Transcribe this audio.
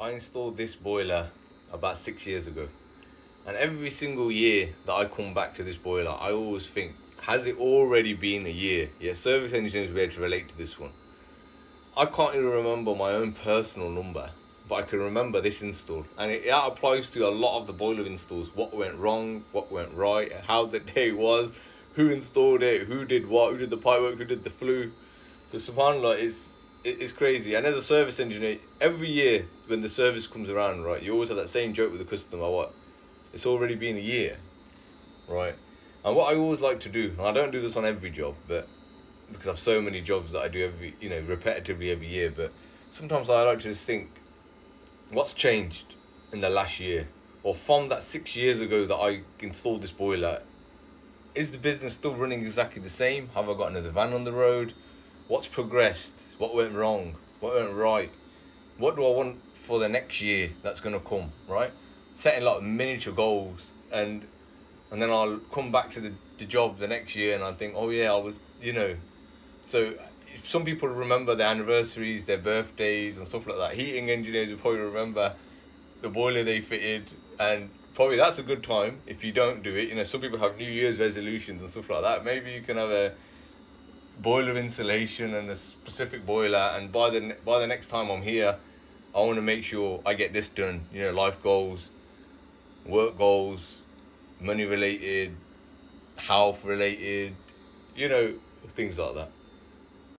I installed this boiler about 6 years ago. And every single year that I come back to this boiler, I always think, has it already been a year? Yeah, service engineers will be able to relate to this one. I can't even remember my own personal number, but I can remember this install. And that applies to a lot of the boiler installs. What went wrong, what went right, how the day was, who installed it, who did what, who did the pipework, who did the flue. So subhanAllah, it's crazy. And as a service engineer, every year when the service comes around, right, you always have that same joke with the customer, what? It's already been a year, right? And what I always like to do, and I don't do this on every job, but because I have so many jobs that I do repetitively every year, but sometimes I like to just think, what's changed in the last year? Or from that 6 years ago that I installed this boiler, is the business still running exactly the same? Have I got another van on the road? What's progressed? What went wrong? What went right? What do I want for the next year that's going to come, right? Setting a lot of miniature goals, and then I'll come back to the job the next year and I'll think, oh yeah, I was, So some people remember their anniversaries, their birthdays and stuff like that. Heating engineers will probably remember the boiler they fitted, and probably that's a good time if you don't do it. Some people have New Year's resolutions and stuff like that. Maybe you can have a boiler installation and a specific boiler, and by the next time I'm here, I want to make sure I get this done. Life goals, work goals, money related, health related, things like that.